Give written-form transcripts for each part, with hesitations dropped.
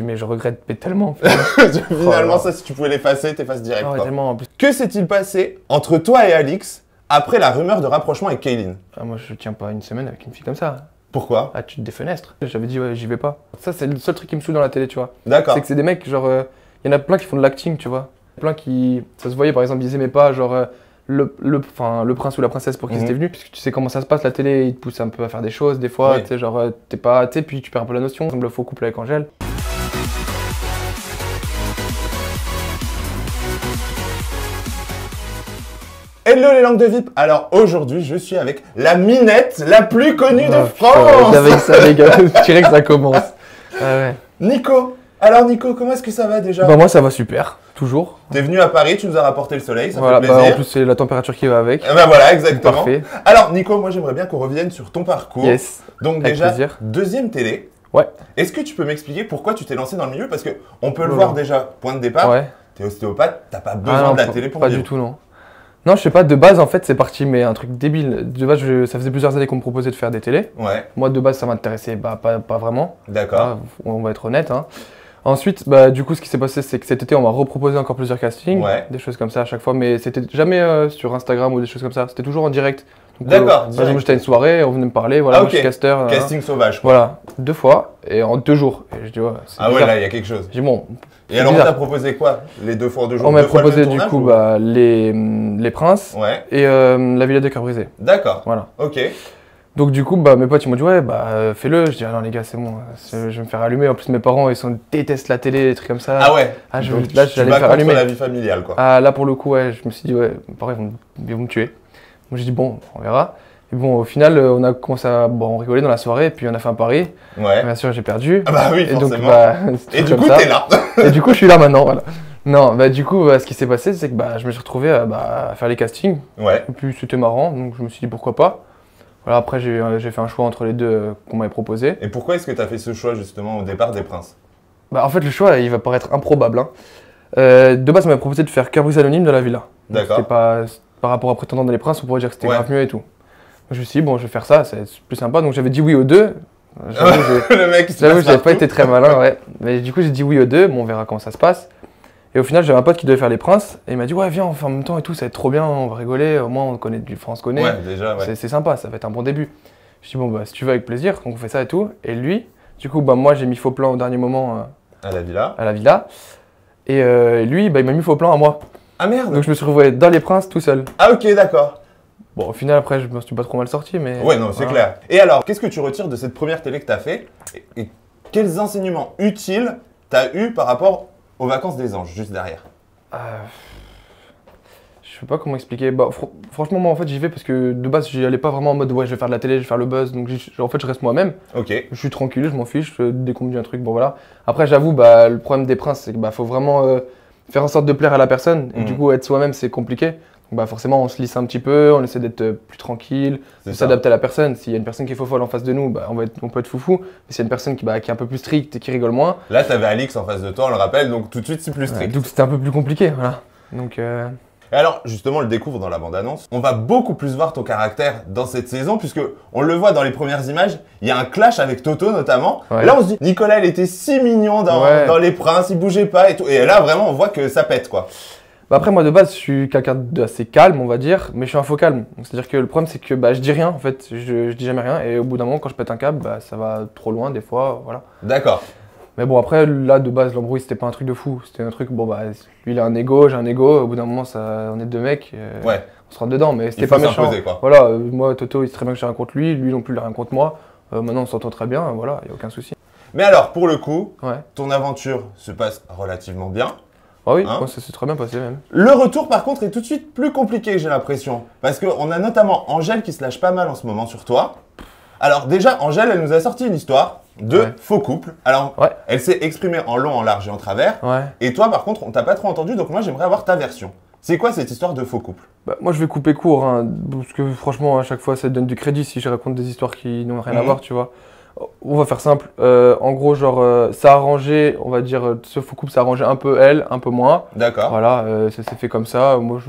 Mais je regrette mais tellement. Finalement, Oh, ça, si tu pouvais l'effacer, t'effaces direct. ah ouais, quoi. tellement en plus. Que s'est-il passé entre toi et Alix après la rumeur de rapprochement avec Kaylin? Ah, moi, je tiens pas une semaine avec une fille comme ça. Pourquoi? Ah, tu te défenestres. J'avais dit, ouais, j'y vais pas. Ça, c'est le seul truc qui me saoule dans la télé, tu vois. D'accord. C'est que c'est des mecs, genre, y en a plein qui font de l'acting, tu vois. Plein qui. Ça se voyait, par exemple, ils aimaient pas, genre, le prince ou la princesse pour qui c'était venu, puisque tu sais comment ça se passe, la télé, ils te poussent un peu à faire des choses, des fois, Oui. tu sais, genre, t'es pas. Tu sais, puis tu perds un peu la notion, comme le faux couple avec Angèle. Hello les langues de VIP. Alors aujourd'hui, je suis avec la minette la plus connue de Ah, putain, France. avec ça, les gars, je dirais que ça commence. Ah ouais. Nico. Alors Nico, comment est-ce que ça va déjà? Bah, moi, ça va super, toujours. T'es venu à Paris, tu nous as rapporté le soleil, ça Voilà, fait bah, plaisir. en plus, c'est la température qui va avec. Eh ben voilà, exactement. Parfait. Alors Nico, moi j'aimerais bien qu'on revienne sur ton parcours. Yes. Donc Avec déjà, plaisir. deuxième télé. Ouais. Est-ce que tu peux m'expliquer pourquoi tu t'es lancé dans le milieu? Parce que on peut le Voilà. voir déjà, point de départ, Ouais. t'es ostéopathe, t'as pas besoin Ah non, de la pas- télé pour Pas vivre. du tout, non. Non, je sais pas, de base, en fait, c'est parti, mais un truc débile. De base, ça faisait plusieurs années qu'on me proposait de faire des télés. Ouais, Moi, de base, ça m'intéressait pas vraiment. d'accord. Ah, on va être honnête. Hein. Ensuite, bah, du coup, ce qui s'est passé, c'est que cet été, on m'a reproposé encore plusieurs castings, Ouais. des choses comme ça à chaque fois, mais c'était jamais sur Instagram ou des choses comme ça. C'était toujours en direct. Donc, D'accord, par direct. exemple, j'étais à une soirée, on venait me parler, voilà, Ah, moi, je suis ok. casteur. Casting sauvage quoi. Voilà, 2 fois et en 2 jours. Et je dis, ouais, c'est Ah ouais, bizarre. là il y a quelque chose. J'ai dit, bon, Et c'est alors on bizarre. t'a proposé quoi? Les 2 fois en 2 jours? On m'a 2 fois le proposé même du tournage, coup ou- bah, les Princes Ouais, et la Villa de Cœur Brisé. d'accord. Voilà. Ok. Donc du coup, bah, mes potes ils m'ont dit ouais, bah fais-le. Je dis ah non les gars, c'est bon, je vais me faire allumer. En plus mes parents ils détestent la télé, des trucs comme ça. Ah ouais. Ah, Donc, là tu j'allais me bats faire contre allumer. la vie familiale quoi. Ah là pour le coup ouais, je me suis dit ouais, pareil ils vont me tuer. Moi j'ai dit bon, on verra. Et bon au final on a commencé à rigoler dans la soirée et puis on a fait un pari. Ouais. Bien sûr j'ai perdu. Ah bah oui, Et donc forcément. bah c'est Et du comme coup ça. t'es là. Et du coup, je suis là maintenant, voilà. Non, bah du coup, ce qui s'est passé, c'est que bah, je me suis retrouvé à faire les castings. Ouais. Et puis c'était marrant, donc je me suis dit pourquoi pas. Voilà, après, j'ai fait un choix entre les deux qu'on m'avait proposé. Et pourquoi est-ce que t'as fait ce choix justement au départ des Princes? Bah, en fait, le choix, il va paraître improbable. Hein. De base, on m'avait proposé de faire Cœur Brisé Anonyme dans la villa. Donc, D'accord. c'était pas par rapport à Prétendant dans les Princes, on pourrait dire que c'était Ouais. grave mieux et tout. Donc, je me suis dit, bon, je vais faire ça, c'est plus sympa. Donc j'avais dit oui aux deux. J'avoue, Le mec, il se J'avoue, passe j'avais pas partout. été très malin, ouais. Mais du coup, j'ai dit oui aux deux, bon, on verra comment ça se passe. Et au final, j'avais un pote qui devait faire les Princes, et il m'a dit, ouais, viens, on fait en même temps et tout, ça va être trop bien, on va rigoler, au moins on connaît du France connaît. Ouais, déjà, ouais. C'est sympa, ça va être un bon début. Je dis, bon, bah, si tu veux, avec plaisir, donc on fait ça et tout. Et lui, du coup, bah, moi, j'ai mis faux plan au dernier moment À la villa. à la villa. Et lui, bah, il m'a mis faux plan à moi. Ah merde. Donc je me suis retrouvé dans les Princes tout seul. Ah ok, d'accord. Bon, au final, après, je me suis pas trop mal sorti, mais. Ouais, non, c'est voilà. clair. Et alors, qu'est-ce que tu retires de cette première télé que t'as fait et quels enseignements utiles t'as eu par rapport aux vacances des anges, juste derrière? Je sais pas comment expliquer. Bah, franchement, moi en fait j'y vais parce que de base j'y allais pas vraiment en mode ouais je vais faire de la télé, je vais faire le buzz. Donc en fait je reste moi-même. Ok. Je suis tranquille, je m'en fiche. Dès qu'on me dit un truc, bon voilà. Après j'avoue, bah, le problème des Princes c'est qu'il bah, faut vraiment faire en sorte de plaire à la personne. Et Mhm. du coup être soi-même c'est compliqué. Donc bah, forcément on se lisse un petit peu, on essaie d'être plus tranquille, C'est de ça. s'adapter à la personne. S'il y a une personne qui est folle en face de nous, bah, on peut être foufou. Mais s'il y a une personne qui est un peu plus stricte et qui rigole moins, Là, t'avais Alix en face de toi, on le rappelle, donc tout de suite, c'est plus strict. donc c'était un peu plus compliqué. Voilà. Donc Et alors, justement, on le découvre dans la bande-annonce. On va beaucoup plus voir ton caractère dans cette saison, puisque on le voit dans les premières images. Il y a un clash avec Toto notamment. Ouais. Et là, on se dit, Nicolas, il était si mignon Ouais. dans Les Princes, il bougeait pas et tout. Et là, vraiment, on voit que ça pète, quoi. bah après moi de base je suis quelqu'un d'assez calme on va dire, mais je suis un faux calme. Donc, c'est-à-dire que le problème c'est que bah, je dis rien en fait, je dis jamais rien et au bout d'un moment quand je pète un câble bah, ça va trop loin des fois, voilà. D'accord. Mais bon après là de base l'embrouille c'était pas un truc de fou, c'était un truc bon bah lui il a un ego, j'ai un ego, au bout d'un moment ça, on est deux mecs, Ouais. on se rentre dedans mais c'était Il faut pas méchant. s'imposer, quoi. Voilà, moi Toto il sait très bien que j'ai rien contre lui non plus il a rien contre moi, maintenant on s'entend très bien, voilà, y a aucun souci. Mais alors, pour le coup, Ouais. ton aventure se passe relativement bien. Ah oui, Hein moi, ça s'est très bien passé même. Le retour, par contre, est tout de suite plus compliqué, j'ai l'impression. Parce qu'on a notamment Angèle qui se lâche pas mal en ce moment sur toi. Alors déjà, Angèle, elle nous a sorti une histoire de Ouais. faux couple. Alors, Ouais. elle s'est exprimée en long, en large et en travers. Ouais. Et toi, par contre, on t'a pas trop entendu, donc moi, j'aimerais avoir ta version. C'est quoi cette histoire de faux couple? Bah, moi je vais couper court, hein, parce que franchement à chaque fois ça donne du crédit si je raconte des histoires qui n'ont rien à Mhm. voir, tu vois. On va faire simple. En gros, genre, ça a arrangé, on va dire, ce faux couple, ça a arrangé un peu elle, un peu moi. D'accord. Voilà, ça s'est fait comme ça. Moi,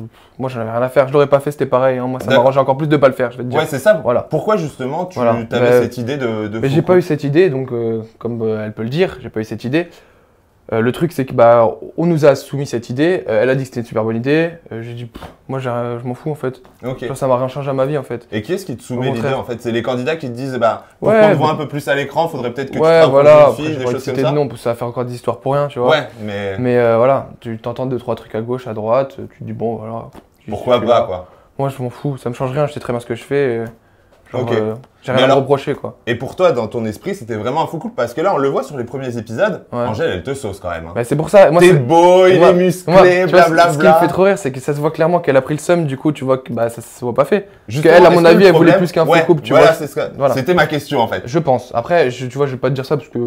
j'en avais rien à faire. Je l'aurais pas fait, c'était pareil, hein. Moi, ça D'accord. m'arrangeait encore plus de pas le faire, je vais te dire. Ouais, c'est ça. Voilà. Pourquoi justement tu Voilà. avais cette idée de Mais faux j'ai pas couple? eu cette idée, donc comme elle peut le dire, j'ai pas eu cette idée. Le truc, c'est que bah, on nous a soumis cette idée. Elle a dit que c'était une super bonne idée. J'ai dit, moi, je m'en fous en fait. Ok. Genre, ça m'a rien changé à ma vie en fait. Et qui est-ce qui te soumet Au l'idée contraire. en fait? C'est les candidats qui te disent bah pour Ouais, qu'on te voit bah- un peu plus à l'écran, faudrait peut-être que tu te Ouais, rapproches voilà. d'une Après, fille, j'ai des pas envie de choses comme citer ça. de nom, ça va faire encore des histoires pour rien, tu vois. Ouais, mais Mais voilà, tu t'entends 2-3 trucs à gauche, à droite, tu te dis bon, voilà. pourquoi je suis pas là. quoi? Moi, je m'en fous, ça me change rien, je sais très bien ce que je fais. Genre, Ok. j'ai Mais rien à me alors- reprocher quoi. Et pour toi, dans ton esprit, c'était vraiment un faux couple parce que là, on le voit sur les premiers épisodes. Ouais. Angèle, elle te sauce quand même. Hein. Bah, c'est pour ça. Moi, T'es c'est- beau, il moi- est musclé, moi, tu vois, blablabla. ce qui me fait trop rire, c'est que ça se voit clairement qu'elle a pris le seum, du coup, tu vois que bah, ça se voit pas fait. Parce Justement, qu'elle, à est-ce mon que avis, le elle voulait problème- plus qu'un faux Ouais, couple, tu voilà, vois. c'est ce que- Voilà. C'était ma question en fait. Je pense. Après, tu vois, je vais pas te dire ça parce que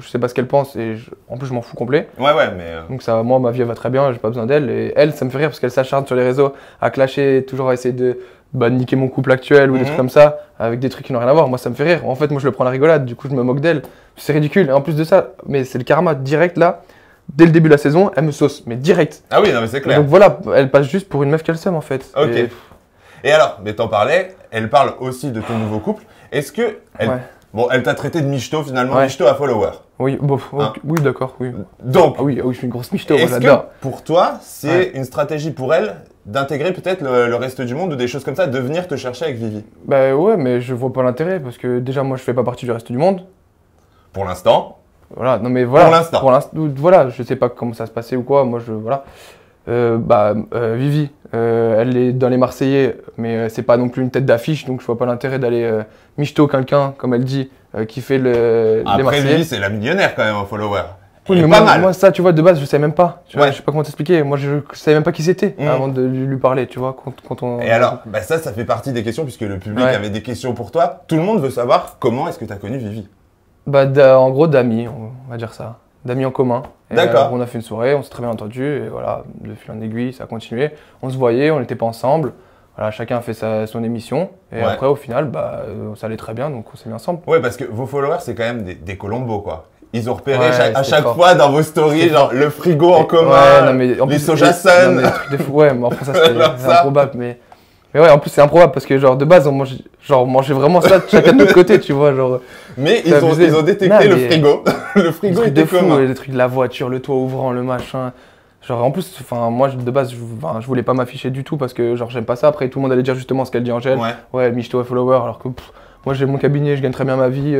je sais pas ce qu'elle pense et en plus, je m'en fous complet. Ouais, mais. Donc, ça, moi, ma vie, elle va très bien, j'ai pas besoin d'elle. Et elle, ça me fait rire parce qu'elle s'acharne sur les réseaux à clasher, toujours à essayer de niquer mon couple actuel ou des Mhm. trucs comme ça, avec des trucs qui n'ont rien à voir. Moi, ça me fait rire. En fait, moi, je le prends à la rigolade, du coup, je me moque d'elle. C'est ridicule. Et en plus de ça, mais c'est le karma direct là. Dès le début de la saison, elle me sauce, mais direct. Ah oui, non, mais c'est clair. Donc voilà, elle passe juste pour une meuf qu'elle somme en fait. Ok. Et- Et alors, mais t'en parlais, elle parle aussi de ton nouveau couple. Est-ce que. Elle... Ouais. Bon, elle t'a traité de michto finalement, Ouais. michto à follower. Oui, bon, Hein. oui, d'accord, oui. Donc, Ah oui, je suis une grosse michto, moi, est-ce que j'adore. pour toi, c'est Ouais. une stratégie pour elle d'intégrer peut-être le reste du monde ou des choses comme ça, de venir te chercher avec Vivi? Bah ouais, mais je vois pas l'intérêt parce que déjà, moi, je fais pas partie du reste du monde. Pour l'instant. Voilà, non mais voilà. Pour l'instant. Voilà, je sais pas comment ça se passait ou quoi. Moi, voilà. Vivi, elle est dans les Marseillais, mais c'est pas non plus une tête d'affiche, donc je vois pas l'intérêt d'aller michto quelqu'un, comme elle dit, qui fait les Après, Marseillais. Vivi, c'est la millionnaire quand même en follower. Oui, Elle mais est pas moi, mal. moi, ça, tu vois, de base, je savais même pas. Tu vois, Ouais. je sais pas comment t'expliquer. Moi, je savais même pas qui c'était Mhm. avant de lui parler, tu vois, quand on... Et alors, bah ça fait partie des questions puisque le public Ouais. avait des questions pour toi. Tout le monde veut savoir comment est-ce que tu as connu Vivi. Bah, en gros, d'amis, on va dire ça. D'amis en commun. Et, D'accord. on a fait une soirée, on s'est très bien entendu, et voilà, de fil en aiguille, ça a continué. On se voyait, on n'était pas ensemble. Voilà, chacun a fait son émission. Et Ouais. après, au final, ça allait très bien, donc on s'est mis ensemble. Ouais, parce que vos followers, c'est quand même des Colombos, quoi. Ils ont repéré Ouais, à c'était chaque fort. fois dans vos stories, C'était genre le frigo en commun, Ouais, non, mais en les plus, soja non, sun. mais des trucs de fou. Ouais, mais après, ça, c'était Alors c'est ça. improbable. Mais ouais, en plus, c'est improbable parce que, genre, de base, on mangeait vraiment ça de chacun de notre côté, tu vois. Genre, Mais C'est ils abusé. ont détecté Non, le mais- frigo. Le des frigo trucs de était fou, commun. les trucs de la voiture, le toit ouvrant, le machin. Genre, en plus, enfin, moi, de base, je voulais pas m'afficher du tout parce que, genre, j'aime pas ça. Après, tout le monde allait dire justement ce qu'elle dit Angèle. Ouais. Ouais, michto à follower, alors que moi, j'ai mon cabinet, je gagne très bien ma vie.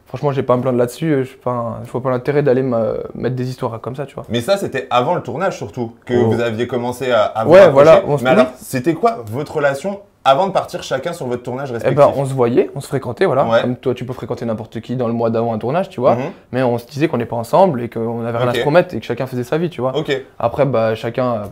Franchement, j'ai pas à me plaindre là-dessus. Je vois pas l'intérêt d'aller mettre des histoires comme ça, tu vois. Mais ça, c'était avant le tournage surtout, que Oh. vous aviez commencé à vous Ouais, rapprocher. voilà, Mais alors, c'était quoi votre relation avant de partir chacun sur votre tournage Eh respectif? ben, on se voyait, on se fréquentait, voilà. Ouais. Comme toi, tu peux fréquenter n'importe qui dans le mois d'avant un tournage, tu vois. Mhm. Mais on se disait qu'on n'est pas ensemble et qu'on avait rien Ok. à se promettre et que chacun faisait sa vie, tu vois. Ok. Après, chacun,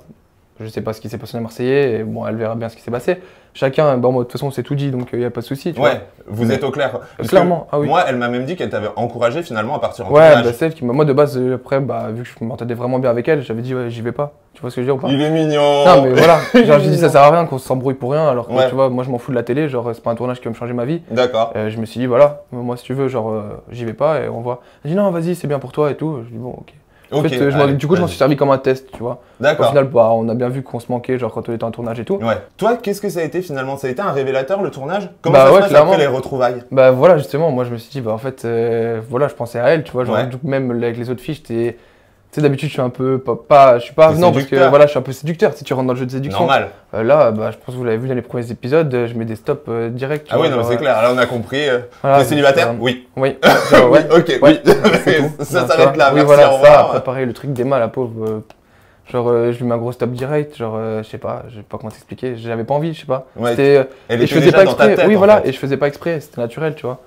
je sais pas ce qui s'est passé à Marseillais, et bon, elle verra bien ce qui s'est passé. Chacun, moi, de toute façon, on s'est tout dit, donc il n'y a pas de souci, tu Ouais, vous êtes au clair. Parce Clairement, que ah oui. Moi, elle m'a même dit qu'elle t'avait encouragé finalement à partir en vois. Ouais, tournage. c'est elle qui m'a. Moi, de base, après, vu que je m'entendais vraiment bien avec elle, j'avais dit, ouais, j'y vais pas. Tu vois ce que je veux dire ou pas? Il est mignon. Non, mais voilà. Genre, j'ai dit, ça sert à rien qu'on s'embrouille pour rien, alors que Ouais. tu vois, moi, je m'en fous de la télé, genre, c'est pas un tournage qui va me changer ma vie. D'accord. Je me suis dit, voilà, moi, si tu veux, genre, j'y vais pas et on voit. Elle dit, non, vas-y, c'est bien pour toi et tout. Je dis, bon, ok. En Ok. fait, allez, du coup, je m'en vas-y. suis servi comme un test, tu vois. Au D'accord. final, on a bien vu qu'on se manquait, genre, quand on était en tournage et tout. Ouais. Toi, qu'est-ce que ça a été finalement? Ça a été un révélateur le tournage? Comment Bah ça se ouais, passe clairement. après les retrouvailles? Bah voilà, justement, moi je me suis dit, en fait, voilà, je pensais à elle, tu vois, genre, Ouais. même avec les autres filles, tu sais, d'habitude, je suis un peu, je suis pas T'es avenant parce que séducteur. voilà, je suis un peu séducteur si tu rentres dans le jeu de séduction. Normal. Là, je pense que vous l'avez vu dans les premiers épisodes, je mets des stops directs. tu Ah oui, vois, non, genre, c'est clair. Là, on a compris. voilà, T'es célibataire? donc, Oui. Oui. Oui, Genre, ouais. ok, Ouais. oui. C'est tout. Ça Non, s'arrête là. Oui, Merci, voilà, au ça, revoir. après, pareil, le truc d'Emma, la pauvre, je lui mets un gros stop direct, genre, je sais pas comment t'expliquer, j'avais pas envie, je sais pas. Ouais, C'était, Elle et était je faisais déjà pas dans ta exprès, tête, oui, en voilà, fait. et je faisais pas exprès, c'était naturel, tu vois.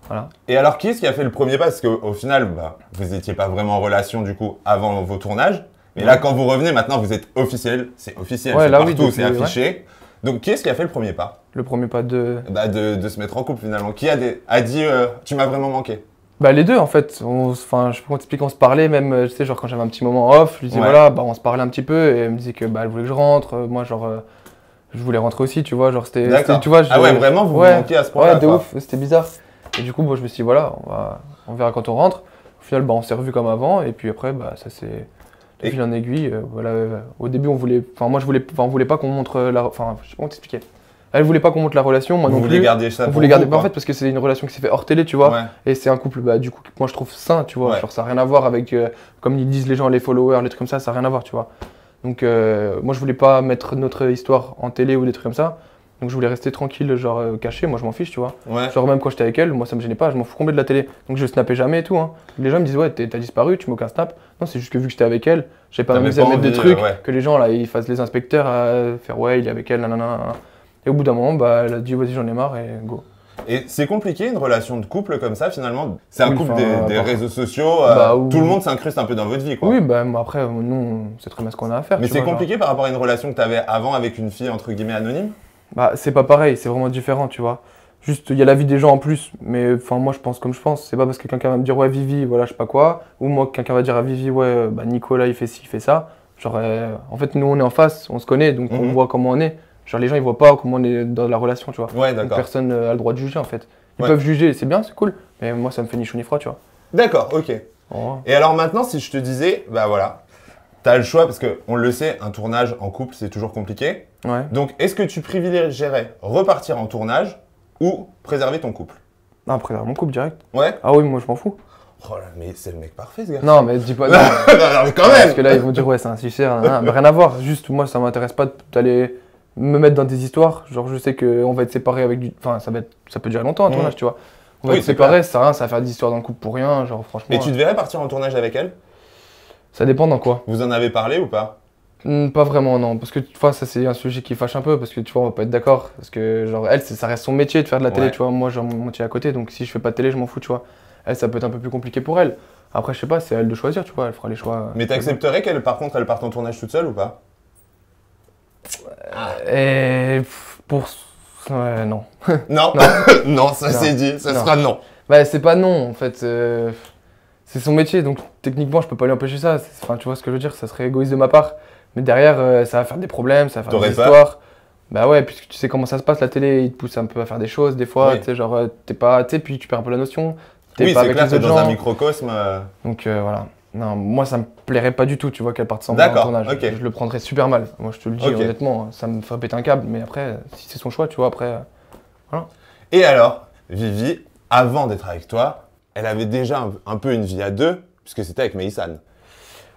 Voilà. Et alors, qui est-ce qui a fait le premier pas? Parce qu'au final, vous étiez pas vraiment en relation du coup avant vos tournages. Mais là, quand vous revenez, maintenant, vous êtes officiel. C'est officiel, Ouais, c'est là, oui, partout, depuis, c'est affiché. Donc, qui est-ce qui a fait le premier pas? Le premier pas de. De se mettre en couple finalement. Qui a dit tu m'as vraiment manqué? Bah les deux en fait, enfin je peux t'expliquer, on se parlait même, tu sais genre quand j'avais un petit moment off, je lui disais Ouais. voilà, on se parlait un petit peu et elle me disait que elle voulait que je rentre, moi genre je voulais rentrer aussi, tu vois, genre D'accord. tu vois, Ah ouais, vraiment, vous vous ouais, manquiez à ce point-là, ouais, de quoi. ouf, c'était bizarre. Et du coup, moi, je me suis dit, voilà, on verra quand on rentre. Au final, bah, on s'est revus comme avant, et puis après, bah, ça s'est de fil en aiguille. Voilà, au début, on voulait pas qu'on montre enfin, je sais pas comment t'expliquer. Elle voulait pas qu'on montre la relation, moi non plus. Vous voulez garder ça on pour voulait vous, garder, quoi. en fait, parce que c'est une relation qui s'est fait hors télé, tu vois. Ouais. Et c'est un couple, bah, du coup, que moi je trouve sain, tu vois. Ouais. Genre, ça n'a rien à voir avec, comme ils disent les gens, les followers, les trucs comme ça n'a rien à voir, tu vois. Donc, moi, je voulais pas mettre notre histoire en télé ou des trucs comme ça. Donc, je voulais rester tranquille, genre caché. Moi, je m'en fiche, tu vois. Ouais. Genre, même quand j'étais avec elle, moi, ça me gênait pas. Je m'en fous combien de la télé. Donc, je snappais jamais et tout. Hein. Les gens me disaient, ouais, t'as disparu, tu mets aucun snap. Non, c'est juste que vu que j'étais avec elle, j'avais pas T'avais m'amusé à pas mettre des envie, trucs ouais. que les gens, là, ils fassent les inspecteurs à faire, ouais, il est avec elle, nanana. Et au bout d'un moment, bah, elle a dit, vas-y, j'en ai marre et go. Et c'est compliqué une relation de couple comme ça finalement. C'est un Oui, couple enfin, des par- réseaux sociaux. Bah, tout le monde s'incruste un peu dans votre vie, quoi. Oui, bah, moi, après, nous, c'est très bien ce qu'on a à faire. Mais tu c'est vois, genre. compliqué par rapport à une relation que tu avais avant avec une fille entre guillemets anonyme. Bah, c'est pas pareil, c'est vraiment différent, tu vois. Juste, il y a la vie des gens en plus, mais enfin, moi, je pense comme je pense. C'est pas parce que quelqu'un va me dire, ouais, Vivi, voilà, je sais pas quoi, ou moi, quelqu'un va dire à Vivi, ouais, bah, Nicolas, il fait ci, il fait ça. Genre, en fait, nous, on est en face, on se connaît, donc on voit comment on est. Genre, les gens, ils voient pas comment on est dans la relation, tu vois. Ouais, Donc, d'accord. personne a le droit de juger, en fait. Ils Ouais. peuvent juger, c'est bien, c'est cool, mais moi, ça me fait ni chaud ni froid, tu vois. D'accord, ok. Oh. Et alors maintenant, si je te disais, bah voilà, t'as le choix parce que on le sait, un tournage en couple c'est toujours compliqué. Ouais. Donc, est-ce que tu privilégierais repartir en tournage ou préserver ton couple? Non, après, mon couple direct. Ouais. Ah oui, moi, je m'en fous. Oh là, mais c'est le mec parfait ce gars. Non, mais dis pas. Non, non, mais quand parce même. que là, ils vont dire, ouais, c'est un suceur, mais rien à voir. Juste, moi, ça m'intéresse pas d'aller me mettre dans des histoires. Genre, je sais qu'on va être séparés avec du. Enfin, ça peut durer longtemps un tournage, tu vois. On va Oui, être c'est séparés, ça sert à rien, ça va faire des histoires dans le couple pour rien. Genre, franchement. Et tu te verrais partir en tournage avec elle? Ça dépend dans quoi. Vous en avez parlé ou pas? Pas vraiment, non. Parce que, enfin, ça, c'est un sujet qui fâche un peu. Parce que, tu vois, on va pas être d'accord. Parce que, genre, elle, ça reste son métier de faire de la télé, Ouais. tu vois. Moi, j'ai mon métier à côté. Donc, si je fais pas de télé, je m'en fous, tu vois. Elle, ça peut être un peu plus compliqué pour elle. Après, je sais pas, c'est à elle de choisir, tu vois. Elle fera les choix. Mais t'accepterais qu'elle, par contre, elle parte en tournage toute seule ou pas? Et pour. Ouais, non. Non, Non. non, ça Non. c'est dit, ça Non. sera non. Bah, c'est pas non, en fait. C'est son métier, donc techniquement, je peux pas lui empêcher ça. Enfin, tu vois ce que je veux dire, ça serait égoïste de ma part. Mais derrière, ça va faire des problèmes, ça va faire T'aurais des peur? histoires. Bah ouais, puisque tu sais comment ça se passe, la télé, il te pousse un peu à faire des choses, des fois, Oui. tu sais, genre, t'es pas. Tu sais, puis tu perds un peu la notion. T'es Oui, pas c'est avec clair les que autres dans un gens. microcosme. Donc voilà. Non, moi, ça me plairait pas du tout, tu vois, qu'elle parte sans moi en D'accord, tournage. ok. Je le prendrais super mal. Moi, je te le dis Ok. honnêtement, ça me ferait péter un câble. Mais après, si c'est son choix, tu vois, après. Et alors, Vivi, avant d'être avec toi, elle avait déjà un peu une vie à deux, puisque c'était avec Meïsan.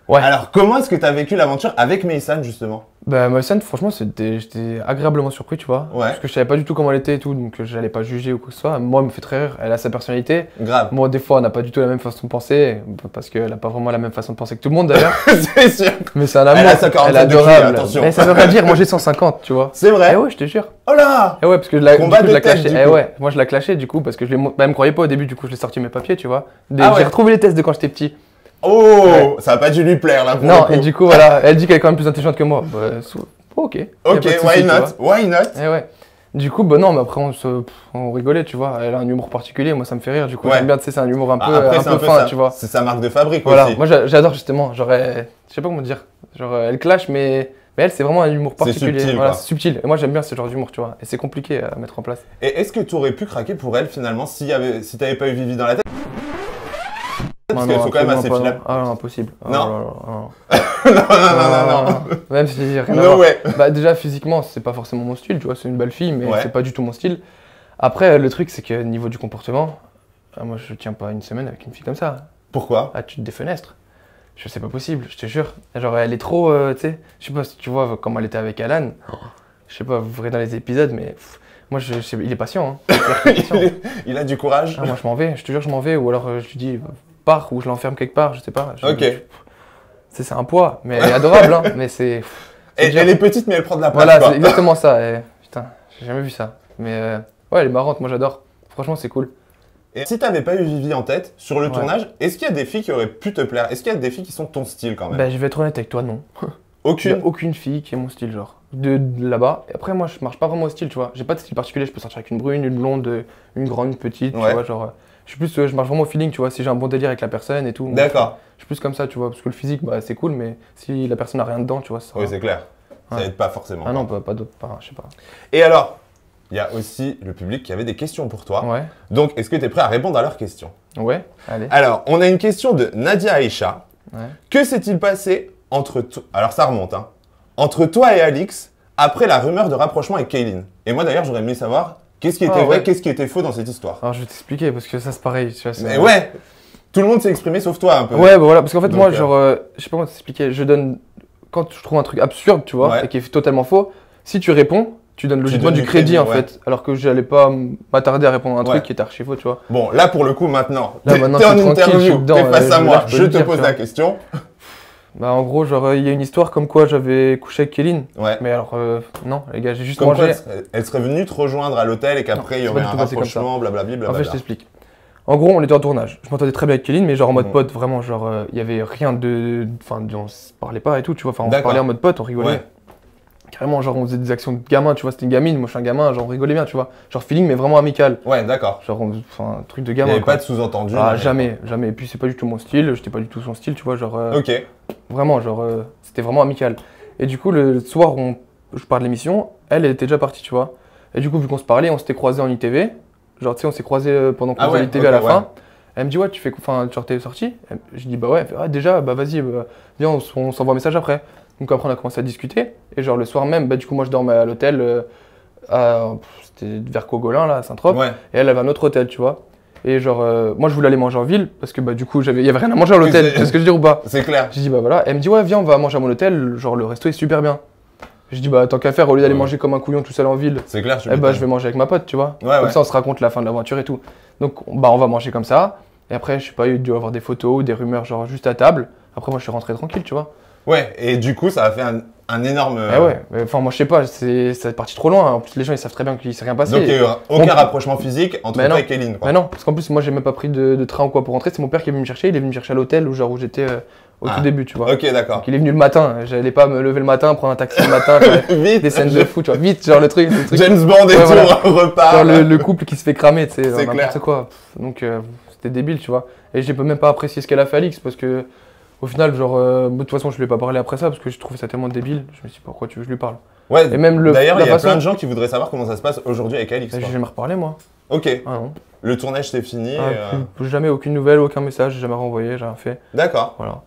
Ouais. Alors, comment est-ce que tu as vécu l'aventure avec Meïsan, justement? Bah, Molson, franchement, j'étais agréablement surpris, tu vois. Ouais. Parce que je savais pas du tout comment elle était et tout, donc j'allais pas juger ou quoi que ce soit. Moi, elle me fait très rire, elle a sa personnalité. Grave. Moi, des fois, on n'a pas du tout la même façon de penser, parce qu'elle a pas vraiment la même façon de penser que tout le monde d'ailleurs. C'est sûr. Mais c'est un amour, Elle a sa quarantaine elle est de cuits, adorable. attention. Mais ça veut rien dire, moi j'ai 150, tu vois. C'est vrai. Eh ouais, je te jure. Oh là. Eh ouais, parce que Combat du coup, de je la tête, clashais. du Eh coup. ouais, moi je la clashais du coup, parce que bah, elle me croyait pas au début, du coup, je l'ai sorti mes papiers, tu vois. Ah ouais. J'ai retrouvé les tests de quand j'étais petit. Oh, Ouais. ça a pas dû lui plaire là pour Non, le coup. et du coup, voilà, elle dit qu'elle est quand même plus intelligente que moi. Bah, ok. Y a Ok, pas de souci, why tu vois. not? Why not? Eh ouais. Du coup, bah non, mais après on rigolait, tu vois. Elle a un humour particulier, moi ça me fait rire. Du coup, Ouais. j'aime bien, tu sais, c'est un humour un peu, Après, un c'est peu un peu fin, ça. tu vois. C'est sa marque de fabrique Voilà, aussi. moi j'adore justement. Genre, je sais pas comment dire. Genre, elle clash, mais elle, c'est vraiment un humour C'est particulier. subtil, Voilà, quoi. c'est subtil. Et moi j'aime bien ce genre d'humour, tu vois. Et c'est compliqué à mettre en place. Et est-ce que tu aurais pu craquer pour elle finalement si t'avais pas eu Vivi dans la tête? Parce Non, qu'elles non, sont quand même assez absolument pas, filables. non. Ah non, impossible. Oh Non. là là, non. Non. Même si rien à No voir. way. Bah déjà physiquement c'est pas forcément mon style, tu vois, c'est une belle fille mais Ouais. c'est pas du tout mon style. Après le truc c'est que niveau du comportement, moi je tiens pas une semaine avec une fille comme ça. Pourquoi? Ah tu te défenestres. C'est pas possible, je te jure. Genre elle est trop, tu sais, je sais pas si tu vois comment elle était avec Alan. Je sais pas, vous verrez dans les épisodes mais moi il est patient. Hein. Il est patient. Il a du courage. Ah, moi je m'en vais, je te jure je m'en vais ou alors je lui dis pars ou je l'enferme quelque part, je sais pas. Ok. C'est un poids, mais elle est adorable hein, mais c'est Et dur. elle est petite mais elle prend de la place. Voilà, quoi. c'est exactement ça. Et, putain, j'ai jamais vu ça. Mais ouais, elle est marrante, moi j'adore. Franchement, c'est cool. Et si t'avais pas eu Vivi en tête sur le Ouais. tournage, est-ce qu'il y a des filles qui auraient pu te plaire? Est-ce qu'il y a des filles qui sont ton style quand même? Bah, je vais être honnête avec toi, non. Il n'y Aucune. a aucune fille qui est mon style, genre. De là-bas. Et après, moi, je marche pas vraiment au style, tu vois. J'ai pas de style particulier. Je peux sortir avec une brune, une blonde, une grande, une petite, Ouais. tu vois. Genre, je suis plus, je marche vraiment au feeling, tu vois. Si j'ai un bon délire avec la personne et tout. moi, D'accord. Je suis plus comme ça, tu vois. Parce que le physique, bah, c'est cool, mais si la personne a rien dedans, tu vois, ça. Oui, c'est clair. Ça Ouais. aide pas forcément. Ah non, pas d'autre, je sais pas. Et alors, il y a aussi le public qui avait des questions pour toi. Ouais. Donc, est-ce que tu es prêt à répondre à leurs questions? Ouais, allez. Alors, on a une question de Nadia Aïcha. Ouais. Que s'est-il passé entre toi... Alors, ça remonte, hein. Entre toi et Alix, après la rumeur de rapprochement avec Kaylin. Et moi, d'ailleurs, j'aurais aimé savoir qu'est-ce qui était vrai, qu'est-ce qui était faux dans cette histoire. Alors, je vais t'expliquer, parce que ça, c'est pareil. Tu vois, Mais ouais, tout le monde s'est exprimé sauf toi, un peu. Ouais, bah voilà, parce qu'en fait, Donc, moi, genre, je sais pas comment t'expliquer, je donne, quand je trouve un truc absurde, tu vois, Ouais. et qui est totalement faux, si tu réponds, tu donnes logiquement donnes du du crédit, crédit, en ouais. fait, alors que j'allais pas m'attarder à répondre à un Ouais. truc qui était archi faux, tu vois. Bon, là, pour le coup, maintenant, Là, t'es maintenant, t'es je en suis tranquille, je suis interview, dedans, t'es face à là, moi, je peux je le te dire, pose tu la vois. question. Bah, en gros, genre, il y a une histoire comme quoi j'avais couché avec Kéline, Ouais. mais alors, non, les gars, j'ai juste Comme quoi, mangé. elle serait venue te rejoindre à l'hôtel et qu'après, il y c'est aurait pas un du tout passé comme ça. rapprochement, blablabla. En fait, je t'explique. En gros, on était en tournage. Je m'entendais très bien avec Kéline, mais genre en mode Mhm. pote, vraiment, genre, il y avait rien de. Enfin, on se parlait pas et tout, tu vois. Enfin, on se D'accord. parlait en mode pote, on rigolait. Ouais. Carrément, genre, on faisait des actions de gamin, tu vois. C'était une gamine, moi je suis un gamin, genre, on rigolait bien, tu vois. Genre, feeling, mais vraiment amical. Ouais, d'accord. Genre, enfin, un truc de Il n'y gamin. avait quoi. pas de sous-entendu. Ah, rien. jamais, jamais. Et puis, c'est pas du tout mon style, j'étais pas du tout son style, tu vois. Genre, Ok. vraiment, genre, c'était vraiment amical. Et du coup, le soir où je pars de l'émission, elle était déjà partie, tu vois. Et du coup, vu qu'on se parlait, on s'était croisés en ITV. Genre, tu sais, on s'est croisés pendant qu'on Ah faisait ouais, l'ITV ok, à la ouais. fin. Elle me dit, ouais, tu fais quoi? Enfin, genre, t'es sorti? Je dis, bah ouais. Elle fait, ah, déjà, bah vas-y, viens, on s'envoie un message après. Donc après, on a commencé à discuter. Et genre, le soir même, bah du coup, moi, je dormais à l'hôtel, c'était vers Cogolin, là, à Saint-Trope. Ouais. Et elle avait un autre hôtel, tu vois. Et genre, moi, je voulais aller manger en ville parce que, bah du coup, il y avait rien à manger à l'hôtel. Oui, C'est ce que je dis ou pas? C'est clair. J'ai dit, bah voilà. Elle me dit, ouais, viens, on va manger à mon hôtel. Genre, le resto est super bien. Je dis, bah tant qu'à faire, au lieu d'aller Ouais. manger comme un couillon tout seul en ville, C'est clair, tu eh bah, m'étonnes. je vais manger avec ma pote, tu vois. Ouais, Comme ouais. ça, on se raconte la fin de l'aventure et tout. Donc, bah, on va manger comme ça. Et après, je sais pas, il y a dû avoir des photos ou des rumeurs, genre juste à table. Après, moi, je suis rentré tranquille, tu vois. Ouais, et du coup, ça a fait un énorme. Eh ouais, mais enfin, moi, je sais pas, c'est parti trop loin. En plus, les gens, ils savent très bien qu'il s'est rien passé. Donc, il n'y a eu aucun Bon. rapprochement physique entre Mais toi non. et Kéline, quoi. Mais non, parce qu'en plus, moi, j'ai même pas pris de train ou quoi pour rentrer. C'est mon père qui est venu me chercher. Il est venu me chercher à l'hôtel où, genre, où j'étais au Ah. tout début, tu vois. Ok, d'accord. Donc, il est venu le matin. J'allais pas me lever le matin, prendre un taxi le matin, faire Vite. des scènes de fou, tu vois. Vite, genre, le truc. James Bond et Ouais, tout, voilà. repart. Genre le couple qui se fait cramer, tu sais, C'est n'importe clair. quoi. Donc c'était débile, tu vois. Et je peux même pas apprécier ce qu'elle a fait Alix parce que au final, genre, de toute façon, je lui ai pas parlé après ça parce que je trouvais ça tellement débile. Je me suis dit pourquoi tu veux que je lui parle. Ouais, Et même d'ailleurs, la il y a façon- plein de gens qui voudraient savoir comment ça se passe aujourd'hui avec Alix. J'ai quoi. jamais reparlé moi. Ok, Ah non. le tournage c'est fini. Ah, plus jamais aucune nouvelle, aucun message, j'ai jamais renvoyé, j'ai rien fait. D'accord. Voilà.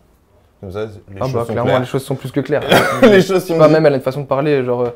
Comme ça, les Ah choses bah sont clairement, claires. les choses sont plus que claires. Les choses sont Pas dites. même elle a une façon de parler, genre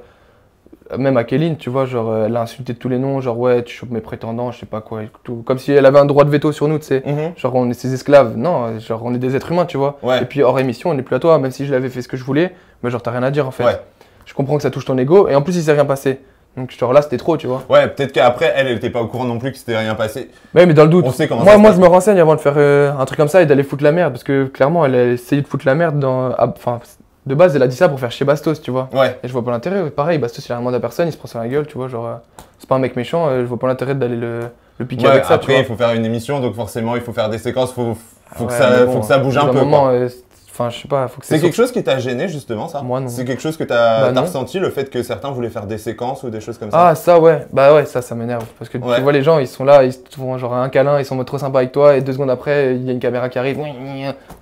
même à Kéline, tu vois, genre elle a insulté de tous les noms, genre ouais, tu chopes mes prétendants, je sais pas quoi, et tout. Comme si elle avait un droit de veto sur nous, tu sais. Mhm. Genre on est ses esclaves, non, genre on est des êtres humains, tu vois. Ouais. Et puis hors émission, on n'est plus à toi, même si je l'avais fait ce que je voulais, mais genre t'as rien à dire en fait. Ouais. Je comprends que ça touche ton ego, et en plus il s'est rien passé. Donc genre là c'était trop, tu vois. Ouais, peut-être qu'après, elle était pas au courant non plus que c'était rien passé. Ouais, mais dans le doute, On sait comment moi, ça se moi passe. je me renseigne avant de faire un truc comme ça et d'aller foutre la merde, parce que clairement elle a essayé de foutre la merde dans. Enfin, de base elle a dit ça pour faire chier Bastos, tu vois. Ouais. Et je vois pas l'intérêt, pareil, Bastos il a rien demandé à personne, il se prend sur la gueule, tu vois, genre c'est pas un mec méchant, je vois pas l'intérêt d'aller le piquer Ouais, avec ça, tu après, vois. il faut faire une émission, donc forcément, il faut faire des séquences, faut Ouais, que ça, mais bon, faut que ça bouge au un bout peu. d'un moment, quoi. enfin je sais pas, faut que C'est quelque chose qui t'a gêné justement, ça? Moi, non. C'est quelque chose que t'as Bah, non. ressenti, le fait que certains voulaient faire des séquences ou des choses comme ça? Ah ça ouais, bah ouais, ça m'énerve, parce que Ouais. tu vois les gens, ils sont là, ils te font genre un câlin, ils sont en mode trop sympa avec toi, et 2 secondes après, il y a une caméra qui arrive,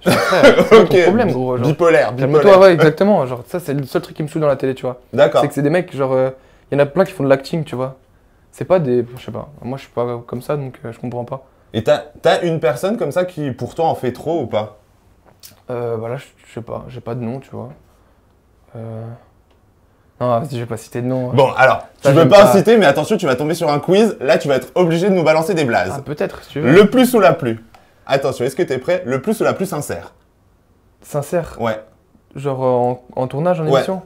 je dis, frère, c'est quoi ton Ok, problème gros, genre. bipolaire, Calme-toi, bipolaire. ouais, exactement. Genre, ça, c'est le seul truc qui me saoule dans la télé, tu vois. D'accord. C'est que c'est des mecs, genre, il y en a plein qui font de l'acting, tu vois. C'est pas des. Je sais pas. Moi, je suis pas comme ça, donc je comprends pas. Et t'as une personne comme ça qui, pour toi, en fait trop ou pas? Bah là, je sais pas. J'ai pas de nom, tu vois. Non, vas-y, je vais pas citer de nom. Bon, alors, Ça, tu veux j'aime pas en pas. citer, mais attention, tu vas tomber sur un quiz. Là, tu vas être obligé de nous balancer des Ah, blazes. peut-être, si tu veux. Le plus ou la plus? Attention, est-ce que t'es prêt? Le plus ou la plus sincère? Sincère. Ouais. Genre en tournage, en Ouais. émission.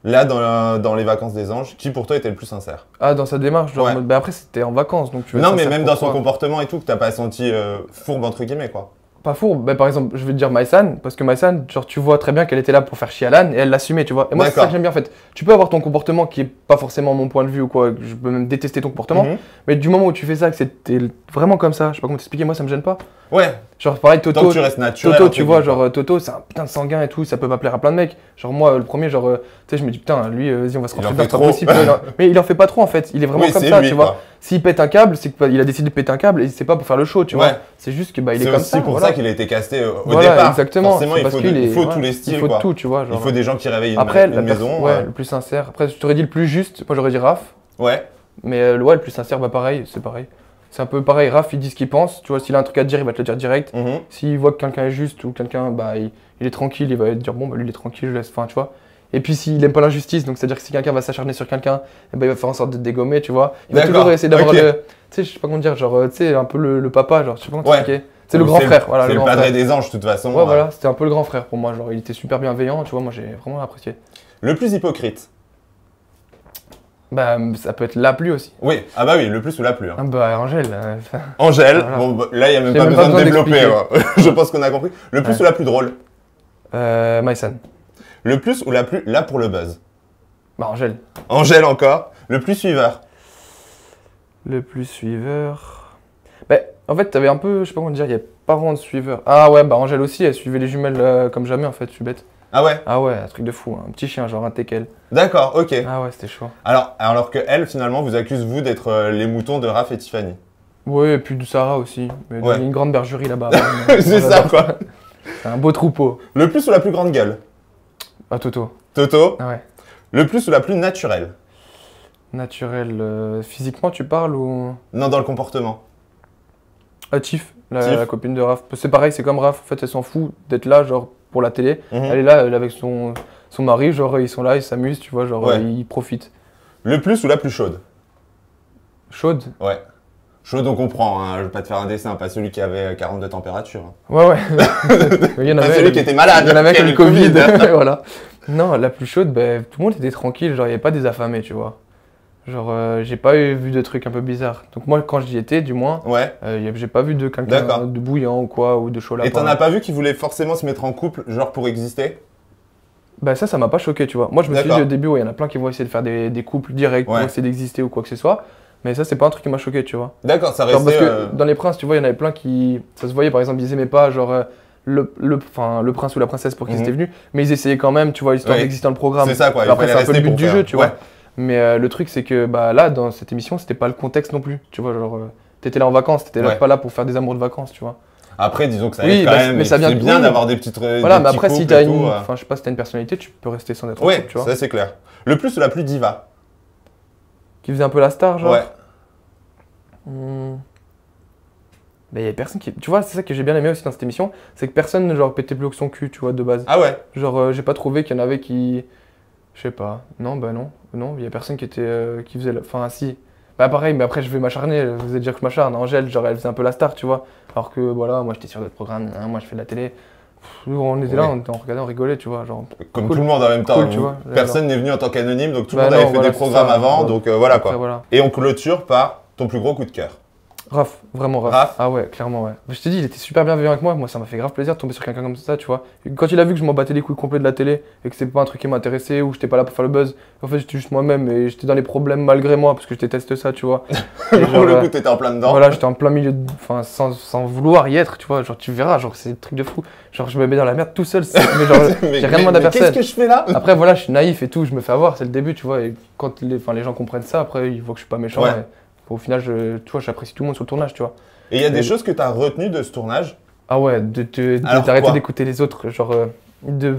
Là, dans les vacances des anges, qui pour toi était le plus sincère? Ah, dans sa démarche, genre. Ouais. en mode- bah après, c'était en vacances, donc tu veux Non, être mais sincère même dans son pourquoi comportement et tout, que t'as pas senti fourbe entre guillemets, quoi. Pas fourbe. Bah, par exemple, je vais te dire Maïsan, parce que Maïsan, genre, tu vois très bien qu'elle était là pour faire chier Alan et elle l'assumait, tu vois. Et moi, c'est ça D'accord. que j'aime bien en fait. Tu peux avoir ton comportement qui est pas forcément mon point de vue ou quoi, je peux même détester ton comportement, Mhm. mais du moment où tu fais ça, que c'était vraiment comme ça, je sais pas comment t'expliquer, moi ça me gêne pas. Ouais, Genre, pareil, tant Toto. que tu restes naturel. Toto, entre tu vois, guillemets, genre Toto, c'est un putain de sanguin et tout, ça peut pas plaire à plein de mecs. Genre, moi, le premier, genre, tu sais, je me dis putain, lui, vas-y, on va se Il en rentrer fait dedans, c'est pas trop. possible. tu vois, mais il en fait pas trop en fait, il est vraiment Oui, comme c'est ça, lui, tu quoi. vois. S'il pète un câble, c'est qu'il a décidé de péter un câble et c'est pas pour faire le show, tu Ouais. vois. C'est juste que bah, il est C'est comme aussi ça. pour voilà. ça qu'il a été casté au Voilà, départ. exactement. Forcément, C'est il parce faut, qu'il il est- faut ouais, tous les styles, il faut quoi. tout, tu vois. Il genre. faut des gens qui réveillent Après, une maison. ouais, le plus sincère. Après, je t'aurais dit le plus juste. Moi, j'aurais dit Raph. Ouais. Mais ouais, le plus sincère, bah pareil, c'est pareil. C'est un peu pareil, Raph, il dit ce qu'il pense. Tu vois, s'il a un truc à te dire, il va te le dire direct. Mhm. S'il voit que quelqu'un est juste ou quelqu'un, bah, il est tranquille, il va te dire, bon, bah, lui, il est tranquille, je laisse. Enfin, tu vois. Et puis, s'il aime pas l'injustice, donc c'est-à-dire que si quelqu'un va s'acharner sur quelqu'un, eh ben, il va faire en sorte de te dégommer, tu vois. Il va D'accord, toujours essayer d'avoir ok. le. Tu sais, je sais pas comment dire, genre, tu sais, un peu le papa, genre, je sais pas comment Ouais. t'expliquer. C'est le grand frère, voilà, C'est le le grand padre frère. des anges, de toute façon. Ouais, voilà, c'était un peu le grand frère pour moi. Genre, il était super bienveillant, tu vois, moi, j'ai vraiment apprécié. Le plus hypocrite. Bah, ça peut être la pluie aussi. Oui, ah bah oui, le plus ou la plus. Hein. Ah, bah, Angèle. Angèle, Voilà. bon, bah, là, il n'y a même J'ai pas même besoin pas de besoin développer. d'expliquer. Hein. Je pense qu'on a compris. Le plus Ouais. ou la plus drôle. Maïsan. Le plus ou la plus là pour le buzz. Bah, Angèle. Angèle encore. Le plus suiveur. Le plus suiveur. Bah, en fait, t'avais un peu, je sais pas comment dire, il y a pas vraiment de suiveur. Ah ouais, bah Angèle aussi, elle suivait les jumelles comme jamais en fait, je suis bête. Ah ouais, Ah ouais, un truc de fou, hein. Un petit chien, genre un teckel. d'accord, ok. Ah ouais, c'était chaud. Alors que elle, finalement, vous accuse vous d'être les moutons de Raph et Tiffany. Ouais, et puis du Sarah aussi. Mais Ouais. Il y a une grande bergerie là-bas. C'est ça, quoi. C'est un beau troupeau. Le plus ou la plus grande gueule. Ah, Toto. Toto. Ah ouais. Le plus ou la plus naturelle. Naturel. Physiquement, tu parles ou. Non, dans le comportement. Ah, Tiff, Tiff. la copine de Raph. C'est pareil, c'est comme Raph, en fait, elle s'en fout d'être là, genre pour la télé. Mhm. Elle est là, elle est avec son mari, genre ils sont là, ils s'amusent, tu vois, genre Ouais. ils profitent. Le plus ou la plus chaude. Chaude. Ouais. Chaude, on comprend. Hein. Je vais pas te faire un dessin, pas celui qui avait 42 températures. Hein. Ouais, ouais. Il y en Pas avait, celui qui était malade. il y en avait qui avec avait le Covid. Voilà. Non, la plus chaude, ben, tout le monde était tranquille, genre il n'y avait pas des affamés, tu vois. Genre, j'ai pas vu de trucs un peu bizarres. Donc, moi, quand j'y étais, du moins, Ouais. j'ai pas vu de quelqu'un D'accord. de bouillant ou quoi, ou de chaud là. Et t'en as pas vu qui voulait forcément se mettre en couple, genre pour exister? Bah, ça m'a pas choqué, tu vois. Moi, je me suis dit D'accord. au début, ouais, il y en a plein qui vont essayer de faire des couples directs pour Ouais. essayer d'exister ou quoi que ce soit. Mais ça, c'est pas un truc qui m'a choqué, tu vois. D'accord, ça Genre, restait. parce que dans Les Princes, tu vois, il y en avait plein qui. Ça se voyait, par exemple, ils aimaient pas, genre, le prince ou la princesse pour qui Mhm. c'était venu, mais ils essayaient quand même, tu vois, histoire Oui. d'exister dans le programme. C'est ça, quoi. il Après, fallait c'est un peu le rester but pour du faire. jeu, tu Ouais. vois. Mais le truc, c'est que bah, là, dans cette émission, c'était pas le contexte non plus. Tu vois, genre, t'étais là en vacances, t'étais là, Ouais. pas là pour faire des amours de vacances, tu vois. Après, disons que ça Oui, aide quand bah, même. mais et ça vient c'est de- bien oui. d'avoir des petites. Voilà, mais après, si t'as une. une. Enfin, je sais pas, si t'as une personnalité, tu peux rester sans être en Ouais, couple, tu vois. ça c'est clair. Le plus ou la plus diva. Qui faisait un peu la star, genre. Ouais. Bah, y a personne qui. Tu vois, c'est ça que j'ai bien aimé aussi dans cette émission, c'est que personne, genre, pétait plus haut que son cul, tu vois, de base. Ah ouais. Genre, j'ai pas trouvé qu'il y en avait qui. Je sais pas. Non, bah non. Non, il y a personne qui était. Qui faisait. Enfin, si. Bah, pareil, mais après, je vais m'acharner. Vous allez dire que je m'acharne. Angèle, genre, elle faisait un peu la star, tu vois. Alors que, voilà, moi, j'étais sur d'autres programmes. Hein, moi, je fais de la télé. Nous, on était là, Ouais. on regardait, on rigolait, tu vois. Genre. Comme Cool. tout le monde en même temps. Cool, hein. tu vois. Personne n'est venu en tant qu'anonyme, donc tout le Bah monde avait non, fait voilà, des c'est programmes ça. avant, Ouais. donc voilà Après, quoi. voilà. Et on clôture par ton plus gros coup de cœur. Raph, vraiment Raph. Raph. Ah ouais, clairement, ouais. Je t'ai dit, il était super bienveillant avec moi. Moi, ça m'a fait grave plaisir de tomber sur quelqu'un comme ça, tu vois. Et quand il a vu que je m'en battais les couilles complets de la télé et que c'était pas un truc qui m'intéressait ou j'étais pas là pour faire le buzz, en fait, j'étais juste moi-même et j'étais dans les problèmes malgré moi parce que je déteste ça, tu vois. Et Pour genre, le coup, t'étais en plein dedans. voilà, j'étais en plein milieu, enfin, sans vouloir y être, tu vois. Genre, tu verras, genre, c'est des trucs de fou. Genre, je me mets dans la merde tout seul, mais genre, Mais- j'ai rien demandé à mais personne. Qu'est-ce que je fais là? Après, voilà, je suis naïf et tout, je me fais avoir, c'est le début, tu vois. Et quand les gens comprennent ça, après, ils voient que je suis pas méchant. Ouais. Et, au final, tu vois, j'apprécie tout le monde sur le tournage, tu vois. Et il y a des Mais- choses que t'as retenues de ce tournage? Ah ouais, Alors d'arrêter quoi d'écouter les autres, genre de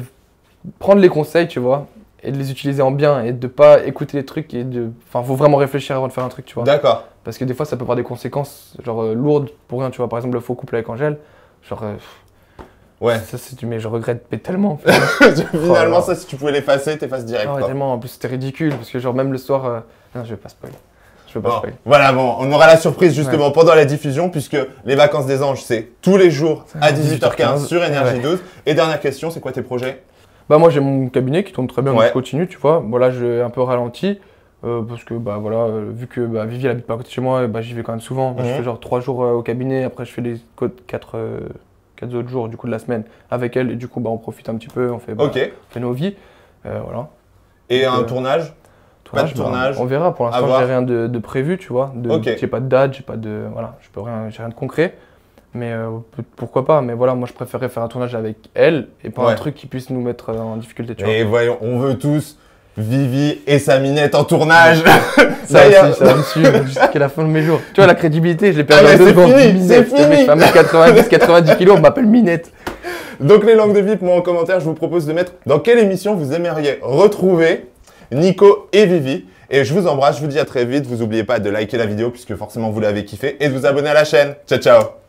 prendre les conseils, tu vois, et de les utiliser en bien, et de pas écouter les trucs, et de... Enfin, faut vraiment réfléchir avant de faire un truc, tu vois. D'accord. Parce que des fois, ça peut avoir des conséquences, genre lourdes pour rien, tu vois. Par exemple, le faux couple avec Angèle, genre... Ouais. ça, c'est... Mais je regrette mais tellement. Finalement, là. ça, si tu pouvais l'effacer, t'effaces direct. Ah ouais, quoi. tellement, en plus, c'était ridicule, parce que genre, même le soir... Non, je vais pas spoiler. Je veux pas Bon, spoiler. voilà, bon, on aura la surprise justement pendant la diffusion puisque les vacances des anges, c'est tous les jours à 18h15 sur Énergie Ouais. 12. Et dernière question, c'est quoi tes projets? Bah moi j'ai mon cabinet qui tourne très bien, donc Ouais. je continue, tu vois. Voilà, j'ai un peu ralenti parce que bah voilà, vu que bah, Vivi elle habite pas à côté de chez moi, bah, j'y vais quand même souvent. Moi, je Mhm. fais genre 3 jours au cabinet, après je fais les 4 autres jours du coup de la semaine avec elle et du coup bah on profite un petit peu, on fait, bah, Ok. on fait nos vies. Voilà. Et Donc, un tournage? Pas de bah, tournage. on verra. Pour À l'instant voir. j'ai rien de prévu, tu vois. Ok. J'ai pas de date, j'ai pas de voilà, j'ai rien de concret. Mais pourquoi pas, mais voilà, moi je préférerais faire un tournage avec elle et pas Ouais. un truc qui puisse nous mettre en difficulté, tu vois. Et voyons, on veut tous Vivi et sa minette en tournage. Ça y est. aussi, ça va me suivre jusqu'à la fin de mes jours. Tu vois, la crédibilité, je l'ai Ah perdue mais en 2 c'est secondes. fini, Minette, c'est fini. Je fais 1m90, 90 kilos, on m'appelle Minette. Donc les langues de VIP, moi en commentaire, je vous propose de mettre dans quelle émission vous aimeriez retrouver Nico et Vivi. Et je vous embrasse, je vous dis à très vite. Vous n'oubliez pas de liker la vidéo puisque forcément vous l'avez kiffé et de vous abonner à la chaîne. Ciao, ciao!